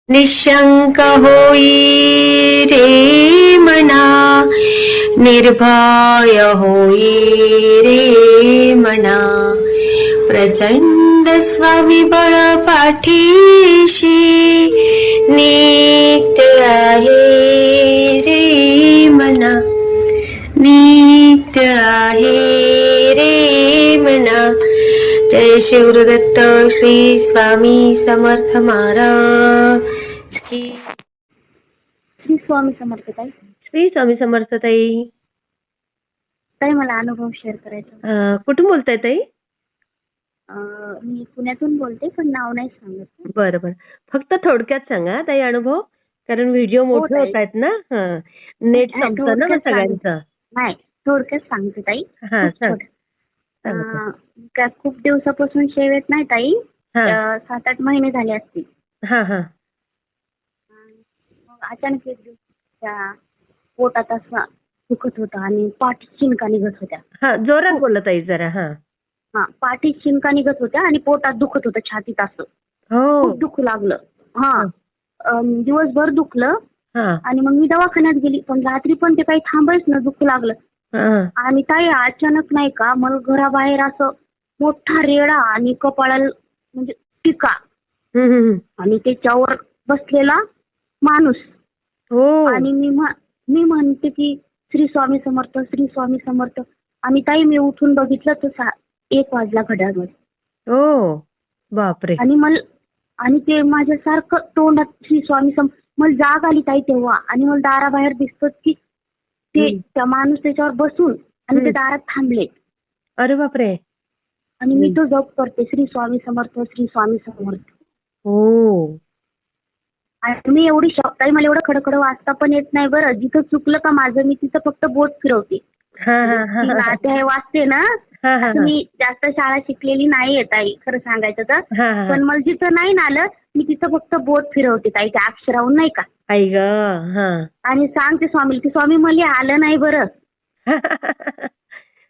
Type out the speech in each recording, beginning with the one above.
निशंक होई रे मना, निर्भय होई रे मना, प्रचंड स्वविबळ पाठीशी नित्य आहे रे मना, नित्य आहे रे मना. जय शिवदत्त श्री स्वामी समर्थ महाराज की. श्री स्वामी समर्थ ताई. श्री स्वामी समर्थ ताई. ताई मला अनुभव शेअर करायचा. कुठून बोलताय ताई? मी पुण्यातून बोलते पण नाव नाही सांगत. बरं बरं, फक्त थोडक्यात सांगा ताई अनुभव, कारण व्हिडिओ मोठे होत आहेत ना. नेट संपतं ना सगळ्यांचं. नाही, थोडक्यात सांगते ताई. हा सांग. खूप दिवसापासून सेवेत नाही ताई. 7-8 महिने झाले असतील. हा हा. मग अचानक एक दिवस त्या पोटात असा दुखत होता आणि पाठीत शिंका निघत होत्या. हा, जोरात बोला ताई जरा. हा, पाठीत शिंका निघत होत्या आणि पोटात दुखत होतं, छातीत असं हो. खूप दुखू लागलं. दिवसभर दुखलं हा आणि मग मी दवाखान्यात गेली, पण रात्री पण ते काही थांबायच ना, दुखू लागलं. आणि ताई अचानक नाही का मला घराबाहेर असं मोठा रेडा आणि कपाळाला म्हणजे टिका आणि त्याच्यावर बसलेला माणूस. आणि मी म्हणते की श्री स्वामी समर्थ, श्री स्वामी समर्थ. आणि ताई मी उठून बघितलं तर 1 वाजला घड्याळमध्ये. ओ बापरे. आणि ते माझ्यासारखं तोंडात श्री स्वामी मला जाग आली ताई तेव्हा. आणि मला दाराबाहेर दिसत की ते त्या माणूस त्याच्यावर बसून आणि ते दारात थांबले. अरे बापरे. आणि मी तो जप करते श्री स्वामी समर्थ, श्री स्वामी समर्थ. हो. आणि मी एवढी शॉक ताई, मला एवढं खडखड वाचता पण येत नाही बरं. जिथं चुकलं का माझं मी तिथं फक्त बोट फिरवते. अध्याय वाचते ना. मी जास्त शाळा शिकलेली नाहीये ताई खरं सांगायचं तर. पण मला जिथं नाही ना आलं मी तिथं फक्त बोट फिरवते ताई, त्या अक्षराहून नाही का. आणि सांगते स्वामी की स्वामी मला आलं नाही बरं.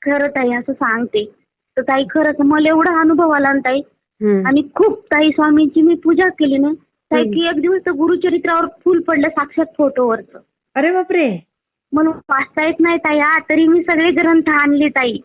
खरं ताई असं सांगते. तर ताई खरंच मला एवढा अनुभव आला ना ताई. आणि खूप ताई स्वामींची मी पूजा केली ना ताई की एक दिवस तर गुरुचरित्रावर फुल पडलं साक्षात फोटोवरच. अरे बापरे. म्हणून वाचता येत नाही ताई. तरी मी सगळे ग्रंथ आणले ताई.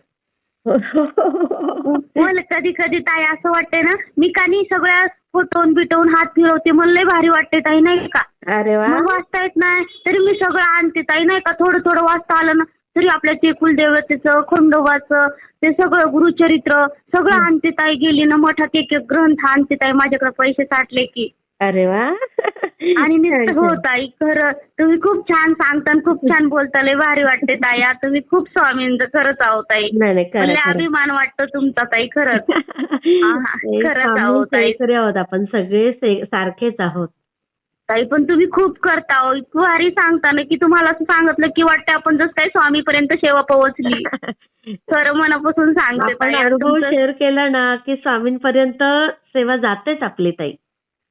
मला कधी कधी ताई असं वाटतंय ना मी का नाही सगळ्या फोटोन बिटवून हात फिरवते, मला लय भारी वाटते ताई नाही का. अरे वा. वाचता येत नाही तरी मी सगळं आणते ताई नाही का. थोडं थोडं वाचता आलं ना तरी आपल्या ते कुलदेवतेचं, खंडोबाचं, ते सगळं गुरुचरित्र सगळं आणते ताई. गेली ना मठात एक ग्रंथ आणते ताई, माझ्याकडे पैसे साठले की. अरे वा. आणि हो ताई खरं तुम्ही खूप छान सांगता, खूप छान बोलता, लय भारी वाटते ताई. तुम्ही खूप स्वामींचं खरंच आहो ताई. अभिमान वाटतो तुमचा ताई खरंच. खरंच आहो ताई. खरे आहोत आपण सगळे सारखेच आहोत ताई. पण तुम्ही खूप करता हो, इतकं भारी सांगता ना की तुम्हाला असं सांगितलं की वाटतं आपण जसं काही स्वामीपर्यंत सेवा पोहोचली. खरं मनापासून सांगते ताई. अनुभव शेअर केला ना की स्वामींपर्यंत सेवा जातेच आपली ताई.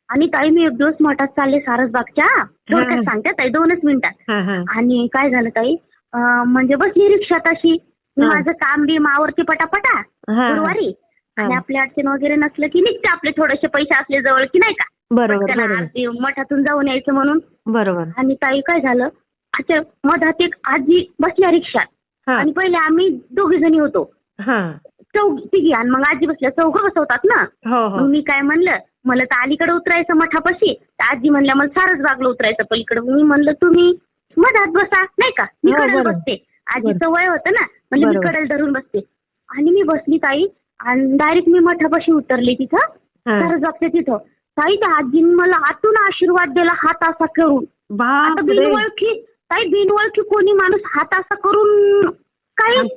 आणि ताई मी एक दिवस मठात चालले सारसबागच्या, थोडक्यात सांगते ताई 2च मिनिटात. आणि काय झालं ताई, म्हणजे बसली रिक्षात अशी, मी माझं काम बी मावरती पटापटा गुरुवारी. आणि आपले अडचण वगैरे नसलं की निघते आपले थोडेसे पैसे असले जवळ की नाही का. बरोबर. मठातून जाऊन यायचं म्हणून. बरोबर. आणि ताई काय झालं, अच्छा मधात एक आजी बसल्या रिक्षात. आणि पहिले आम्ही 2 जणी होतो, तिघी. आणि मग आजी बसल्या, 4 बसवतात ना. मग मी काय म्हणलं, मला तर अलीकडे उतरायचं मठापाशी. आजी म्हणल्या मला सारसबागला उतरायचं पलीकडे. मी म्हणलं तुम्ही मधात बसा नाही का, मी कडेला बसते. आजीचं वय होतं ना, म्हणजे मी कडेला धरून बसते. आणि मी बसली ताई आणि डायरेक्ट मी मठापाशी उतरले तिथं सारसबागच्या तिथं. ताई त्या आजीने मला आतून आशीर्वाद दिला हात असा करून. आता बिनओळखी ताई, बिनओळखी कोणी माणूस हात असा करून काय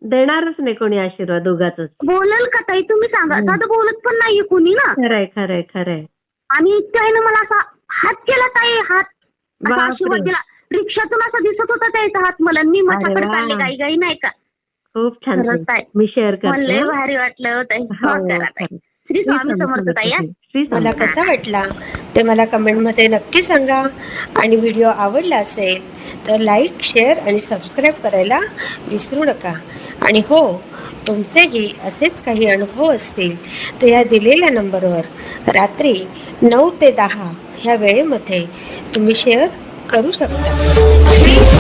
देणारच नाही कोणी आशीर्वाद, उगाचच बोलल का ताई तुम्ही सांगा. साधं बोलत पण नाहीये कोणी ना. खरंय खरंय खरंय. आणि त्याने मला असा हात केला ताई, हात आशीर्वाद दिला. रिक्षातून असा दिसत होता त्याचा हात मला. मी मठाकडे चालले गाई गाई नाही का. खूप छान. मी शेअर करते. मला भारी वाटलं ताई. श्री स्वामी समर्थ ताई. मला कसा वाटला ते मला कमेंटमध्ये नक्की सांगा. आणि व्हिडिओ आवडला असेल तर लाईक, शेअर आणि सबस्क्राईब करायला विसरू नका. आणि हो, तुमचेही असेच काही अनुभव असतील तर या दिलेल्या नंबरवर रात्री 9 ते 10 ह्या वेळेमध्ये तुम्ही शेअर करू शकता.